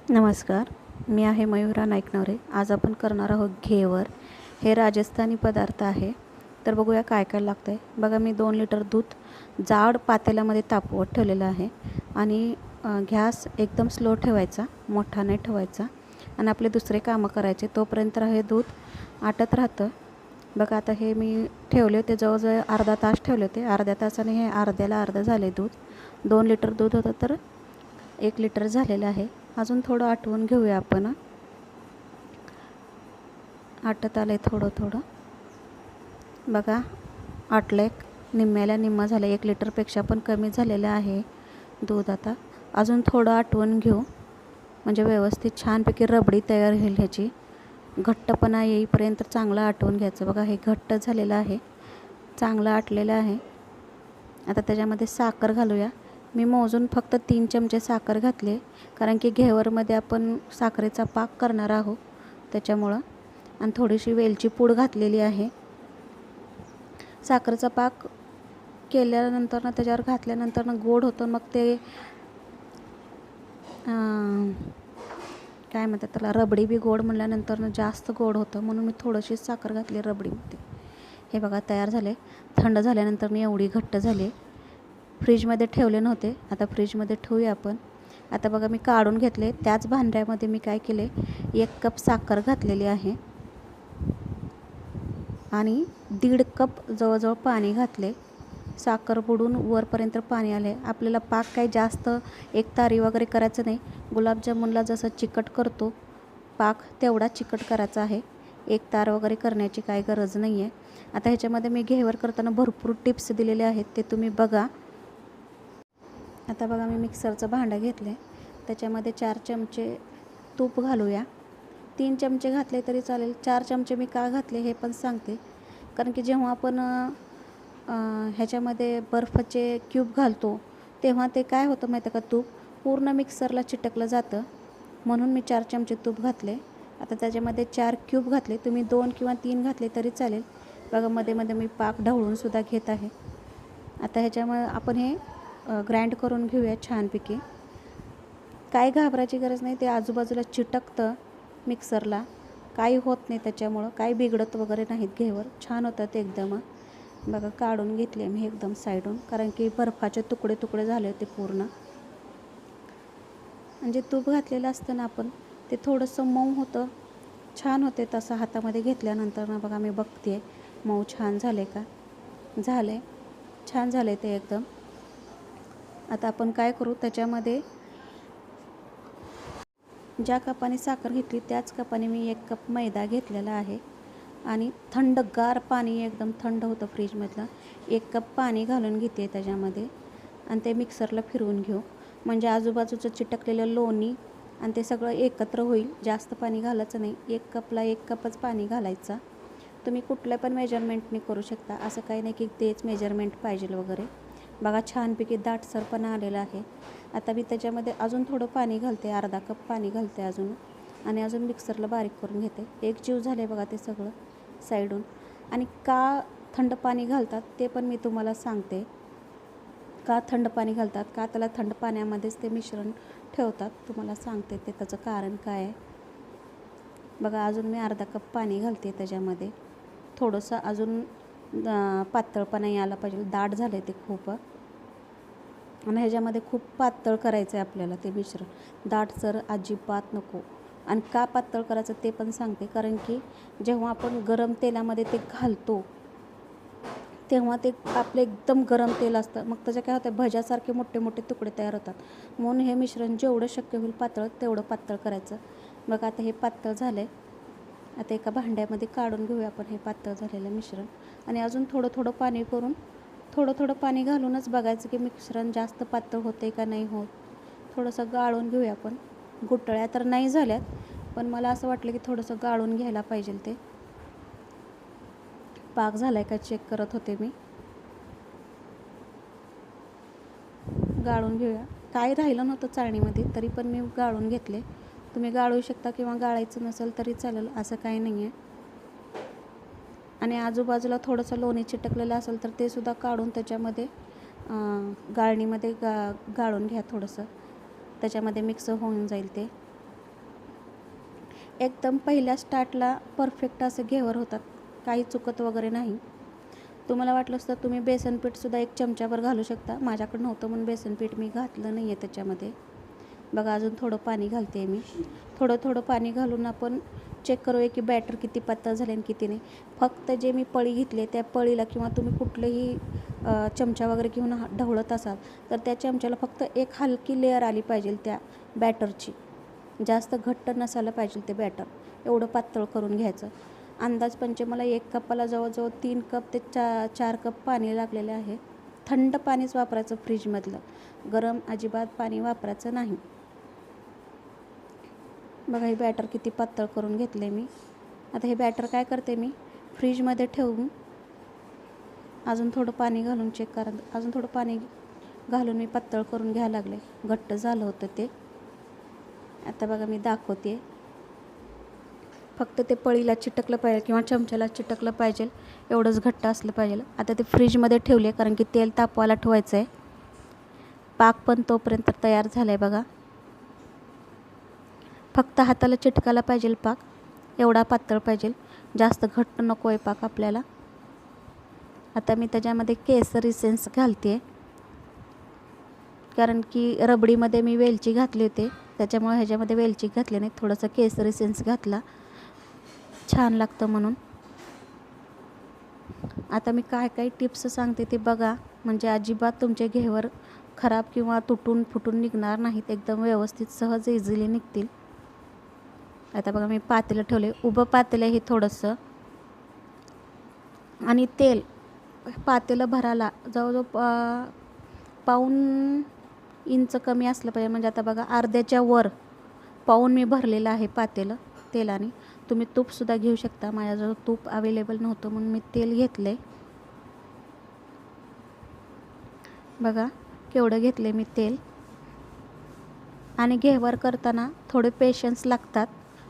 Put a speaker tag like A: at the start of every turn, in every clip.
A: नमस्कार. मी आहे मयुरा नाईकनवरे. आज आपण करणार आहोत घेवर. हे राजस्थानी पदार्थ आहे. तर बघूया काय काय लागतं आहे. बघा, मी 2 लिटर दूध जाड पातेल्यामध्ये तापवत ठेवलेलं आहे आणि गॅस एकदम स्लो ठेवायचा, मोठा नाही ठेवायचा आणि आपले दुसरे कामं करायचे. तोपर्यंत हे दूध आटत राहतं. बघा, आता हे मी ठेवले होते, जवळजवळ अर्धा तास ठेवले होते. अर्ध्या तासाने हे अर्ध्याला अर्धं झाले दूध. 2 लिटर दूध होतं तर 1 लिटर झालेलं आहे. अजून थोडं आटवून घेऊया आपण. आटत आलं आहे थोडं थोडं. बघा, आटलं आहे, निम्म्याला निम्मं झालं. 1 लिटरपेक्षा पण कमी झालेलं आहे दूध. आता अजून थोडं आटवून घेऊ, म्हणजे व्यवस्थित छानपैकी रबडी तयार होईल. ह्याची घट्टपणा येईपर्यंत चांगलं आटवून घ्यायचं. बघा, हे घट्ट झालेलं आहे, चांगलं आटलेलं आहे. आता त्याच्यामध्ये साखर घालूया. मी मोजून फक्त 3 चमचे साखर घातले, कारण की घेवरमध्ये आपण साखरेचा पाक करणार आहोत त्याच्यामुळं. आणि थोडीशी वेलची पूड घातलेली आहे. साखरेचा पाक केल्यानंतर ना, त्याच्यावर घातल्यानंतर ना गोड होतं. मग ते काय म्हणतात त्याला, रबडी बी गोड म्हणल्यानंतर ना जास्त गोड होतं, म्हणून मी थोडीशी साखर घातली रबडीमध्ये. हे बघा तयार झाले. थंड झाल्यानंतर मी एवढी घट्ट झाली. फ्रीजमध्ये ठेवले नव्हते, आता फ्रीजमध्ये ठेवूया आपण. आता बघा, मी काढून घेतले. त्याच भांड्यामध्ये मी काय केले, 1 कप साखर घातलेली आहे आणि 1.5 कप जवळजवळ पाणी घातले. साखर बुडून वरपर्यंत पाणी आले. आपल्याला पाक काही जास्त एक तारी वगैरे करायचं नाही. गुलाबजामुनला जसं चिकट करतो पाक, तेवढा चिकट करायचा आहे. एक तार वगैरे करण्याची काही गरज नाही आहे. आता ह्याच्यामध्ये मी घेवर करताना भरपूर टिप्स दिलेले आहेत, ते तुम्ही बघा. आता बघा, मी मिक्सरचं भांडं घेतले. त्याच्यामध्ये 4 चमचे तूप घालूया. 3 चमचे घातले तरी चालेल. 4 चमचे मी का घातले हे पण सांगते. कारण की जेव्हा आपण ह्याच्यामध्ये बर्फाचे क्यूब घालतो, तेव्हा ते काय होतं माहिती आहे का, तूप पूर्ण मिक्सरला चिटकलं जातं. म्हणून मी 4 चमचे तूप घातले. आता त्याच्यामध्ये 4 क्यूब घातले. तुम्ही 2 किंवा 3 घातले तरी चालेल. बघा, मध्ये मध्ये मी पाक ढवळूनसुद्धा घेत आहे. आता ह्याच्यामुळे आपण हे ग्राइंड करून घेऊया छानपैकी. काय घाबरायची गरज नाही, ते आजूबाजूला चिटकतं मिक्सरला, काही होत नाही त्याच्यामुळं. काही बिघडत वगैरे नाहीत घेवर, छान होतं ते एकदम. बघा, काढून घेतले मी एकदम साईडून, कारण की बर्फाचे तुकडे तुकडे झाले होते पूर्ण. म्हणजे तूप घातलेलं असतं ना आपण, ते थोडंसं मऊ होतं, छान होते तसं हातामध्ये घेतल्यानंतर ना. बघा, मी बघते मऊ छान झाले का, झाले, छान झाले ते एकदम. आता आपण काय करू, त्याच्यामध्ये ज्या कपाने साखर घेतली त्याच कपाने मी 1 कप मैदा घेतलेला आहे आणि थंडगार पाणी, एकदम थंड होतं फ्रीजमधलं, 1 कप पाणी घालून घेते त्याच्यामध्ये आणि ते मिक्सरला फिरवून घेऊ. म्हणजे आजूबाजूचं चिटकलेलं लोणी आणि ते सगळं एकत्र होईल. जास्त पाणी घालायचं नाही. 1 कपला 1 कपच पाणी घालायचं. तुम्ही कुठल्या पण मेजरमेंटने करू शकता, असं काही नाही की तेच मेजरमेंट पाहिजे वगैरे. बघा, छानपैकी दाटसरपणा आलेला आहे. आता मी त्याच्यामध्ये अजून थोडं पाणी घालते, अर्धा कप पाणी घालते अजून, आणि अजून मिक्सरला बारीक करून घेते. एक जीव झाले बघा ते सगळं साईडून. आणि का थंड पाणी घालतात ते पण मी तुम्हाला सांगते. का थंड पाणी घालतात, का त्याला थंड पाण्यामध्येच ते मिश्रण ठेवतात, तुम्हाला सांगते ते त्याचं कारण काय आहे. बघा, अजून मी अर्धा कप पाणी घालते त्याच्यामध्ये. थोडंसं अजून पातळपणा यायला पाहिजे, दाट झालं ते खूप. आणि ह्याच्यामध्ये खूप पातळ करायचं आहे आपल्याला ते मिश्रण, दाटसर अजिबात नको. आणि का पातळ करायचं ते पण सांगते. कारण की जेव्हा आपण गरम तेलामध्ये ते घालतो, तेव्हा ते आपलं एकदम गरम तेल असतं, मग त्याच्या काय होतं, भज्यासारखे मोठे मोठे तुकडे तयार होतात. म्हणून हे मिश्रण जेवढं शक्य होईल पातळ, तेवढं पातळ करायचं. बघा, आता हे पातळ झालं आहे. आता एका भांड्यामध्ये काढून घेऊया आपण हे पातळ झालेलं मिश्रण. आणि अजून थोडं थोडं पाणी करून, थोडं थोडं पाणी घालूनच बघायचं की मिश्रण जास्त पातळ होते का नाही होत. थोडंसं गाळून घेऊया आपण. गुठळ्या तर नाही झाल्यात, पण मला असं वाटलं की थोडंसं गाळून घ्यायला पाहिजे. ते पाक झाला आहे का चेक करत होते मी. गाळून घेऊया. काय राहिलं नव्हतं चाळणीमध्ये, तरी पण मी गाळून घेतले. तुम्ही गाळू शकता किंवा गाळायचं नसेल तरी चालेल, असं काही नाही आहे. आणि आजूबाजूला थोडंसं लोणी चिटकलेलं असेल तर ते सुद्धा काढून त्याच्यामध्ये गाळणीमध्ये गाळून घ्या थोडंसं, त्याच्यामध्ये मिक्स होऊन जाईल ते. एकदम पहिल्या स्टार्टला परफेक्ट असे घेवर होतात, काही चुकत वगैरे नाही. तुम्हाला वाटलं असतं तुम्ही बेसन पीठसुद्धा 1 चमचाभर घालू शकता. माझ्याकडं नव्हतं म्हणून बेसन पीठ मी घातलं नाही आहे त्याच्यामध्ये. बघा अजून थोडं पाणी घालते मी. थोडं पाणी घालून आपण चेक करूया की बॅटर किती पातळ झाले आणि किती नाही. फक्त जे मी पळी घेतली त्या पळीला किंवा तुम्ही कुठलंही चमचा वगैरे घेऊन ढवळत असाल तर त्या चमच्याला फक्त एक हलकी लेअर आली पाहिजे त्या बॅटरची. जास्त घट्ट नसायला पाहिजे ते बॅटर, एवढं पातळ करून घ्यायचं. अंदाजपंचे मला 1 कपाला जवळजवळ 3 कप ते 4 कप पाणी लागलेलं आहे. थंड पाणीच वापरायचं फ्रीजमधलं, गरम अजिबात पाणी वापरायचं नाही. बघा हे बॅटर किती पातळ करून घेतले मी. आता हे बॅटर काय करते मी फ्रीजमध्ये ठेवून अजून थोडं पाणी घालून चेक करा. अजून थोडं पाणी घालून मी पातळ करून घ्यायला लागले. घट्ट झालं होतं ते. आता बघा मी दाखवते. फक्त ते पळीला चिटकलं पाहिजे किंवा चमच्याला चिटकलं पाहिजे, एवढंच घट्ट असलं पाहिजे. आता ते फ्रीजमध्ये ठेवले कारण की तेल तापवायला ठेवायचं आहे. पाक पण तोपर्यंत तयार झाला आहे बघा. फक्त हाताला चिटकायला पाहिजे पाक, एवढा पातळ पाहिजे, जास्त घट्ट नको आहे पाक आपल्याला. आता मी त्याच्यामध्ये केसर इसेन्स घालते कारण की रबडीमध्ये मी वेलची घातली होती, त्याच्यामुळे ह्याच्यामध्ये वेलची घातली नाही. थोडंसं केसर इसेन्स घातला, छान लागतं म्हणून. आता मी काय काय टिप्स सांगते ते बघा, म्हणजे अजिबात तुमचे घेवर खराब किंवा तुटून फुटून निघणार नाहीत. एकदम व्यवस्थित सहज इझिली निघतील. आता बघा मी पातेलं ठेवले, उभं पातेलं हे थोडंसं, आणि तेल पातेलं भरायला जवळजवळ पाऊण इंच कमी असलं पाहिजे. म्हणजे आता बघा अर्ध्याच्या वर पाऊण मी भरलेलं आहे पातेलं तेलाने. तुम्ही तूपसुद्धा घेऊ शकता. माझ्याजवळ तूप अवेलेबल नव्हतं म्हणून मी तेल घेतले. बघा केवढं घेतले मी तेल. आणि घेवर करताना थोडे पेशन्स लागतात,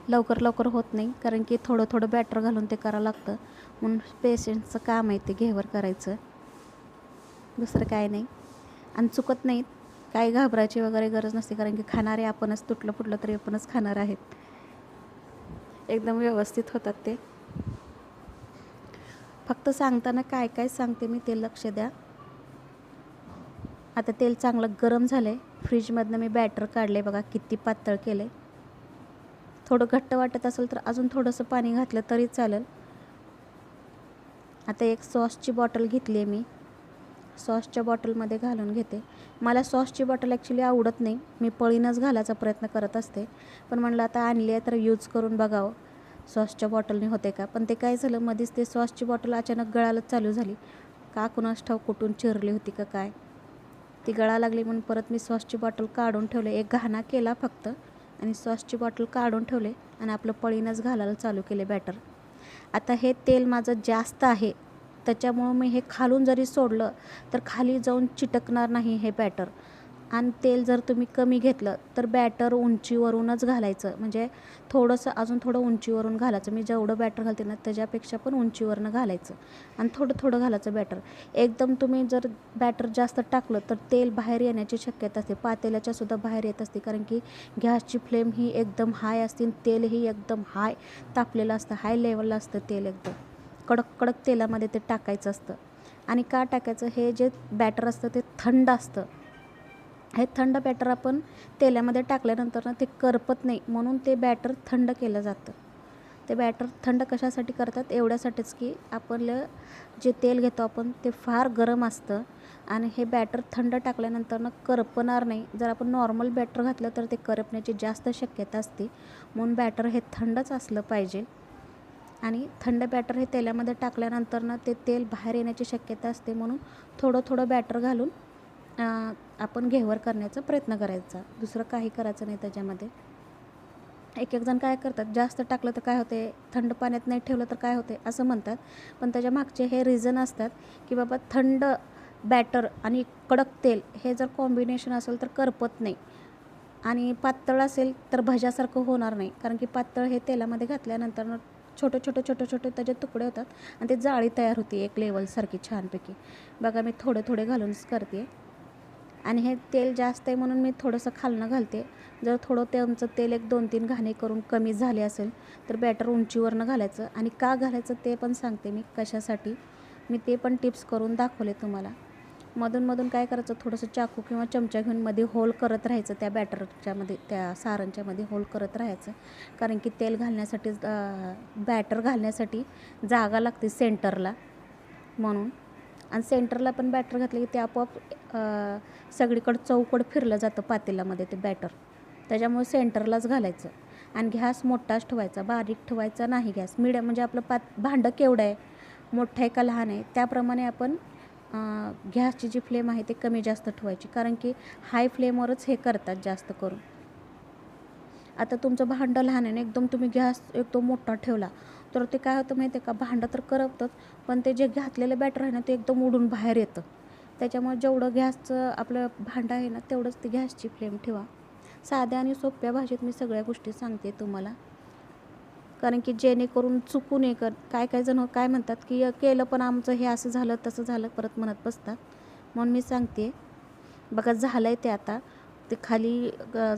A: लवकर होत नाही कारण की थोडं बॅटर घालून ते करावं लागतं. म्हणून पेशन्सचं काम आहे ते घेवर करायचं, दुसरं काय नाही. आणि चुकत नाहीत, काही घाबरायची वगैरे गरज नसते कारण की खाणारे आपणच, तुटलं फुटलं तरी आपणच खाणार आहेत. एकदम व्यवस्थित होतात ते. फक्त सांगताना काय काय सांगते मी ते लक्ष द्या. आता तेल चांगलं गरम झालं आहे. फ्रीजमधनं मी बॅटर काढले बघा, किती पातळ केले. थोडं घट्ट वाटत असेल तर अजून थोडंसं पाणी घातलं तरी चालेल. आता एक सॉसची बॉटल घेतली आहे मी, सॉसच्या बॉटलमध्ये घालून घेते. मला सॉसची बॉटल ॲक्च्युली आवडत नाही, मी पळीनंच घालायचा प्रयत्न करत असते. पण म्हणलं आता आणली आहे तर यूज करून बघावं सॉसच्या बॉटलने होते का. पण ते काय झालं, मध्येच ते सॉसची बॉटल अचानक गळायला चालू झाली. का कुणास ठाऊक कुठून चिरली होती का काय, ती गळा लागली. म्हणून परत मी सॉसची बॉटल काढून ठेवले. एक घाणा केला फक्त आणि सॉसची बॉटल काढून ठेवले आणि आपलं पळीनंच घालायला चालू केले बॅटर. आता हे तेल माझं जास्त आहे, त्याच्यामुळं मी हे खालून जरी सोडलं तर खाली जाऊन चिटकणार नाही हे बॅटर. आणि तेल जर तुम्ही कमी घेतलं तर बॅटर उंचीवरूनच घालायचं, म्हणजे थोडंसं अजून थोडं उंचीवरून घालायचं. मी जेवढं बॅटर घालते ना त्याच्यापेक्षा पण उंचीवरनं घालायचं आणि थोडं घालायचं बॅटर. एकदम तुम्ही जर बॅटर जास्त टाकलं तर तेल बाहेर येण्याची शक्यता असते, पातेल्याच्यासुद्धा बाहेर येत असते. कारण की गॅसची फ्लेम ही एकदम हाय असते आणि तेलही एकदम हाय तापलेलं असतं, हाय लेवलला असतं तेल. एकदम कडक तेलामध्ये ते टाकायचं असतं. आणि का टाकायचं, हे जे बॅटर असतं ते थंड असतं. हे थंड बॅटर आपण तेलामध्ये टाकल्यानंतर ना ते करपत नाही, म्हणून ते बॅटर थंड केलं जातं. ते बॅटर थंड कशासाठी करतात, एवढ्यासाठीच की आपलं जे तेल घेतो आपण ते फार गरम असतं आणि हे बॅटर थंड टाकल्यानंतर ना करपणार नाही. जर आपण नॉर्मल बॅटर घातलं तर ते करपण्याची जास्त शक्यता असते. म्हणून बॅटर हे थंडच असलं पाहिजे. आणि थंड बॅटर हे तेलामध्ये टाकल्यानंतर ना ते तेल बाहेर येण्याची शक्यता असते. म्हणून थोडं बॅटर घालून आपण घेवर करण्याचा प्रयत्न करायचा, दुसरं काही करायचं नाही त्याच्यामध्ये. एक जण काय करतात, जास्त टाकलं तर काय होते, थंड पाण्यात नाही ठेवलं तर काय होते असं म्हणतात. पण त्याच्या मागचे हे रिझन असतात की बाबा थंड बॅटर आणि कडक तेल हे जर कॉम्बिनेशन असेल तर करपत नाही. आणि पातळ असेल तर भज्यासारखं होणार नाही, कारण की पातळ हे तेलामध्ये घातल्यानंतर छोटे त्याचे तुकडे होतात आणि ते जाळी तयार होते एक लेवलसारखी छानपैकी. बघा मी थोडे घालूनच करते. आणि हे तेल जास्त आहे म्हणून मी थोडंसं खालनं घालते. जर थोडं ते आमचं तेल एक 2-3 घाणे करून कमी झाले असेल तर बॅटर उंचीवरनं घालायचं. आणि का घालायचं ते पण सांगते मी कशासाठी. मी ते पण टिप्स करून दाखवले तुम्हाला. मधून काय करायचं, थोडंसं चाकू किंवा चमचा घेऊन मध्ये होल करत राहायचं, त्या बॅटरच्यामध्ये त्या सारणच्यामध्ये होल करत राहायचं. कारण की तेल घालण्यासाठी बॅटर घालण्यासाठी जागा लागते सेंटरला म्हणून. आणि सेंटरला पण बॅटर घातलं की ते आपोआप सगळीकडं चौकड फिरलं जातं पातेल्यामध्ये ते बॅटर. त्याच्यामुळे सेंटरलाच घालायचं. आणि गॅस मोठाच ठेवायचा, बारीक ठेवायचा नाही गॅस. मिडियम म्हणजे आपलं भांडं केवढं आहे, मोठं आहे का लहान आहे त्याप्रमाणे आपण गॅसची जी फ्लेम आहे ते कमी जास्त ठेवायची. कारण की हाय फ्लेमवरच हे करतात जास्त करून. आता तुमचं भांडं लहान आहे एकदम तुम्ही गॅस एकदम मोठा ठेवला तर ते काय होतं माहिती आहे का, भांडं तर करपतंच पण ते जे घातलेलं बॅटर आहे ना ते एकदम उडून बाहेर येतं. त्याच्यामुळे जेवढं गॅसचं आपलं भांडं आहे ना तेवढंच ती गॅसची फ्लेम ठेवा. साध्या आणि सोप्या भाषेत मी सगळ्या गोष्टी सांगते तुम्हाला. कारण की जेणेकरून चुकू नये. काय जण काय म्हणतात की केलं पण आमचं हे असं झालं तसं झालं परत म्हणत बसतात. म्हणून मी सांगते. बघा झालं आहे ते. आता ते खाली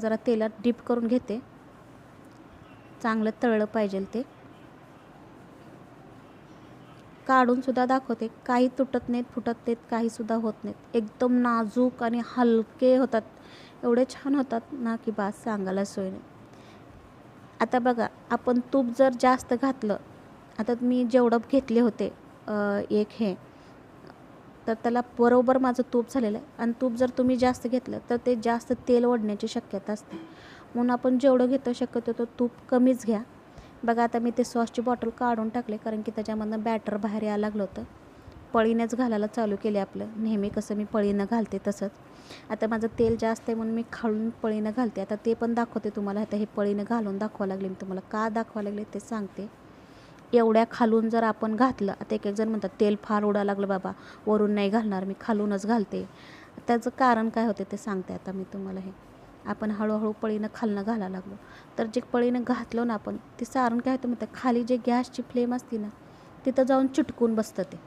A: जरा तेलात डीप करून घेते. चांगलं तळलं पाहिजे ते. काढूनसुद्धा दाखवते. काही तुटत नाहीत, फुटत नाहीत, काहीसुद्धा होत नाहीत. एकदम नाजूक आणि हलके होतात. एवढे छान होतात ना की बास सांगायला सोय नाही. आता बघा आपण तूप जर जास्त घातलं, आता मी जेवढं घेतले होते एक हे, तर त्याला बरोबर माझं तूप झालेलं आहे. आणि तूप जर तुम्ही जास्त घेतलं तर ते जास्त तेल ओढण्याची शक्यता असते. म्हणून आपण जेवढं घेतो शक्यतो तो तूप कमीच घ्या. बघा आता मी ते सॉसची बॉटल काढून टाकले कारण की त्याच्यामधनं बॅटर बाहेर यायला लागलं होतं. पळीनेच घालायला चालू केले. आपलं नेहमी कसं मी पळीनं घालते तसंच. आता माझं तेल जास्त आहे म्हणून मी खालून पळीनं घालते. आता ते पण दाखवते तुम्हाला. आता हे पळीनं घालून दाखवावं लागले. मी तुम्हाला का दाखवावं लागले ते सांगते. एवढ्या खालून जर आपण घातलं, आता एक जण म्हणतात तेल फार उडायला लागलं बाबा, वरून नाही घालणार मी, खालूनच घालते. त्याचं कारण काय होते ते सांगते आता मी तुम्हाला. हे आपण हळूहळू पळीनं खालनं घालायला लागलो तर जे पळीनं घातलं ना आपण, ते सारण काय होतं म्हणतात, खाली जे गॅसची फ्लेम असते ना तिथं जाऊन चिटकून बसतं ते.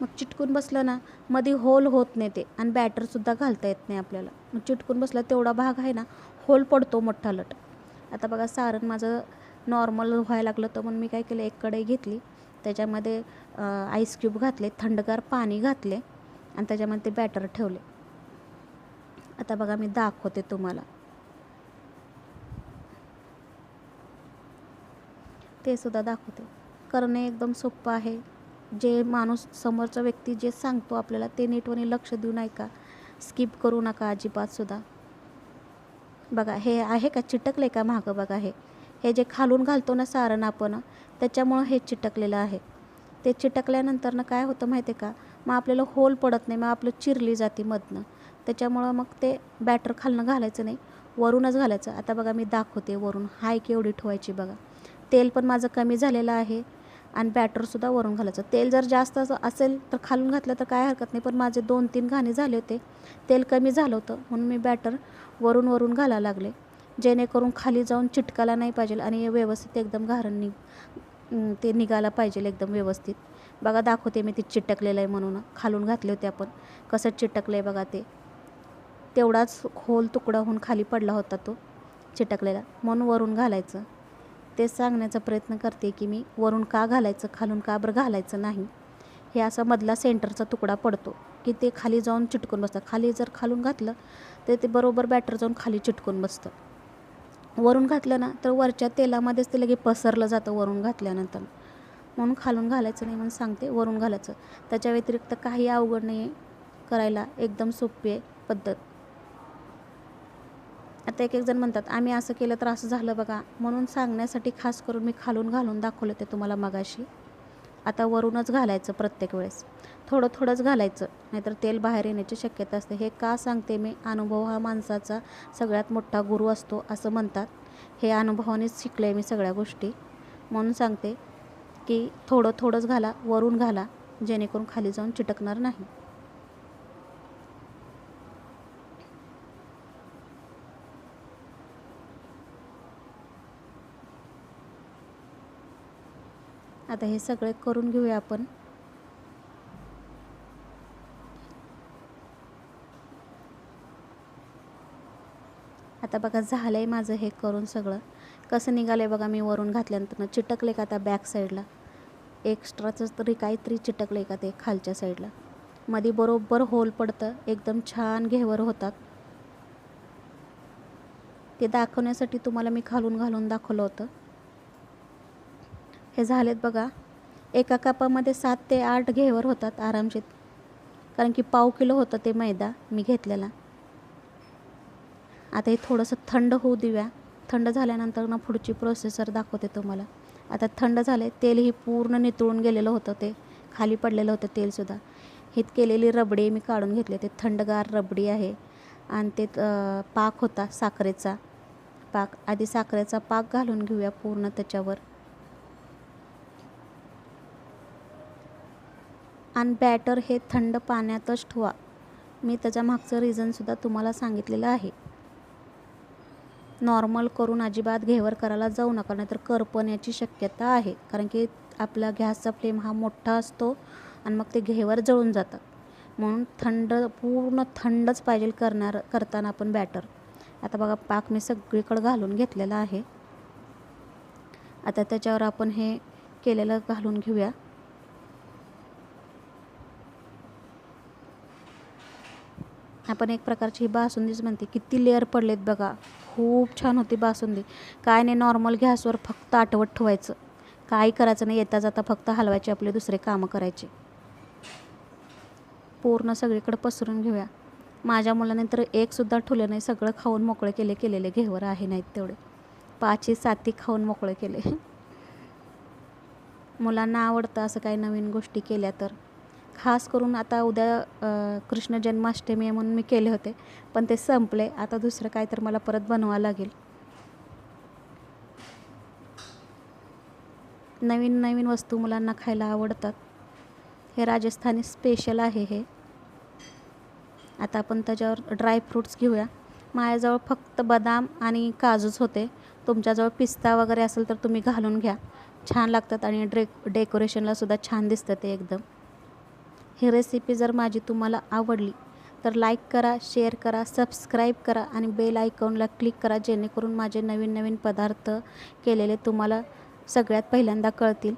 A: मग चिटकून बसलं ना मध्ये होल होत नाही ते. आणि बॅटरसुद्धा घालता येत नाही आपल्याला. मग चिटकून बसला तेवढा भाग आहे ना होल पडतो मोठा लट. आता बघा सारण माझं नॉर्मल व्हायला लागलं तर म्हणून मी काय केलं, एक कढई घेतली, त्याच्यामध्ये आईस क्यूब घातले, थंडगार पाणी घातले आणि त्याच्यामध्ये ते बॅटर ठेवले. आता बघा मी दाखवते तुम्हाला. ते सुद्धा दाखवते. करणे एकदम सोपं आहे. जे माणूस समोरचा व्यक्ती जे सांगतो आपल्याला ते नीटपणे लक्ष देऊन ऐका. स्किप करू नका अजिबातसुद्धा. बघा हे आहे का चिटकले का मागं. बघा हे जे खालून घालतो ना सारण आपण, त्याच्यामुळं हे चिटकलेलं आहे. ते चिटकल्यानंतर काय होतं माहिती आहे का, मग आपल्याला होल पडत नाही, मग आपलं चिरली जाते मधनं. त्याच्यामुळं मग ते बॅटर खालनं घालायचं नाही, वरूनच घालायचं. आता बघा मी दाखवते वरून हाय केवढी ठेवायची बघा. तेल पण माझं कमी झालेलं आहे आणि बॅटरसुद्धा वरून घालायचं. तेल जर जास्त असेल तर खालून घातलं तर काय हरकत नाही, पण माझे 2-3 घाणे झाले होते, तेल कमी झालं होतं म्हणून मी बॅटर वरून घालायला लागले. जेणेकरून खाली जाऊन चिटकायला नाही पाहिजे आणि व्यवस्थित एकदम घारण ते निघायला पाहिजे एकदम व्यवस्थित. बघा दाखवते मी ते चिटकलेलं आहे म्हणून. खालून घातले होते आपण, कसं चिटकलं आहे बघा ते. तेवढाच खोल तुकडा होऊन खाली पडला होता तो चिटकलेला, म्हणून वरून घालायचं. ते सांगण्याचा प्रयत्न करते की मी वरून का घालायचं, खालून का बरं घालायचं नाही. हे असा मधला सेंटरचा तुकडा पडतो की ते खाली जाऊन चिटकून बसतं. खाली जर खालून घातलं तर ते बरोबर बॅटर जाऊन खाली चिटकून बसतं. वरून घातलं ना तर वरच्या तेलामध्येच ते लगे पसरलं जातं वरून घातल्यानंतर. म्हणून खालून घालायचं नाही म्हणून सांगते, वरून घालायचं. त्याच्या व्यतिरिक्त काही अवघड नाही आहे करायला, एकदम सोपी आहे पद्धत. आता एक जण म्हणतात आम्ही असं केलं तर असं झालं बघा, म्हणून सांगण्यासाठी खास करून मी खालून घालून दाखवलं ते तुम्हाला मगाशी. आता वरूनच घालायचं प्रत्येक वेळेस. थोडंच घालायचं, नाहीतर तेल बाहेर येण्याची शक्यता असते. हे का सांगते मी, अनुभव हा माणसाचा सगळ्यात मोठा गुरु असतो असं म्हणतात. हे अनुभवानेच शिकले आहे मी सगळ्या गोष्टी. म्हणून सांगते की थोडंच घाला, वरून घाला, जेणेकरून खाली जाऊन चिटकणार नाही. आता हे सगळे करून घेऊया आपण. आता बघा झालं आहे माझं हे करून सगळं. कसं निघालं आहे बघा, मी वरून घातल्यानंतर चिटकले का आता बॅक साईडला एक्स्ट्राचं तरी काहीतरी चिटकले का ते खालच्या साईडला. मध्ये बरोबर होल पडतं, एकदम छान घेवर होतात. ते दाखवण्यासाठी तुम्हाला मी घालून दाखवलं होतं. हे झालेत बघा. एका कपामध्ये 7 ते 8 घेवर होतात आरामशीर, कारण की पाव किलो होतं ते मैदा मी घेतलेला. आता हे थोडंसं थंड होऊ देऊया. थंड झाल्यानंतर ना पुढची प्रोसेसर दाखवते तुम्हाला. आता थंड झाले. तेलही पूर्ण नितळून गेलेलं होतं, ते खाली पडलेलं होतं तेलसुद्धा. हित केलेली रबडी मी काढून घेतले. ते थंडगार रबडी आहे. आणि ते पाक होता साखरेचा पाक. आधी साखरेचा पाक घालून घेऊया पूर्ण त्याच्यावर. आणि बॅटर हे थंड पाण्यातच ठेवा. मी त्याच्या मागचं रिझनसुद्धा तुम्हाला सांगितलेलं आहे. नॉर्मल करून अजिबात घेवर करायला जाऊ नका, नाहीतर करपण्याची शक्यता आहे. कारण की आपला गॅसचा फ्लेम हा मोठा असतो आणि मग ते घेवर जळून जातात. म्हणून पूर्ण थंडच पाहिजे करताना आपण बॅटर. आता बघा पाक मी सगळीकडे घालून घेतलेला आहे. आता त्याच्यावर आपण हे केलेलं घालून घेऊया. आपण एक प्रकारची ही बासुंदीच म्हणते. किती लेअर पडलेत बघा, खूप छान होती बासुंदी. काय नाही, नॉर्मल गॅसवर फक्त आटवत ठेवायचं, काही करायचं नाही. येता जाता फक्त हलवायचे, आपले दुसरे कामं करायचे. पूर्ण सगळीकडे पसरून घेऊया. माझ्या मुलाने तर एकसुद्धा ठुलं नाही, सगळं खाऊन मोकळे केलेले घेवर आहे नाहीत तेवढे 5-7 खाऊन मोकळे केले. मुलांना आवडतं असं काही नवीन गोष्टी केल्या तर. खास करून आता उद्या कृष्ण जन्माष्टमी आहे म्हणून मी केले होते, पण ते संपले. आता दुसरं काय तर मला परत बनवावं लागेल. नवीन वस्तू मुलांना खायला आवडतात. हे राजस्थानी स्पेशल आहे हे. आता आपण त्याच्यावर ड्रायफ्रूट्स घेऊया. माझ्याजवळ फक्त बदाम आणि काजूच होते. तुमच्याजवळ पिस्ता वगैरे असेल तर तुम्ही घालून घ्या, छान लागतात आणि डेकोरेशनलासुद्धा छान दिसतं ते एकदम. ही रेसिपी जर माझी तुम्हाला आवडली तर लाईक करा, शेअर करा, सबस्क्राईब करा आणि बेल आयकॉनला क्लिक करा, जेणेकरून माझे नवीन पदार्थ केलेले तुम्हाला सगळ्यात पहिल्यांदा कळतील.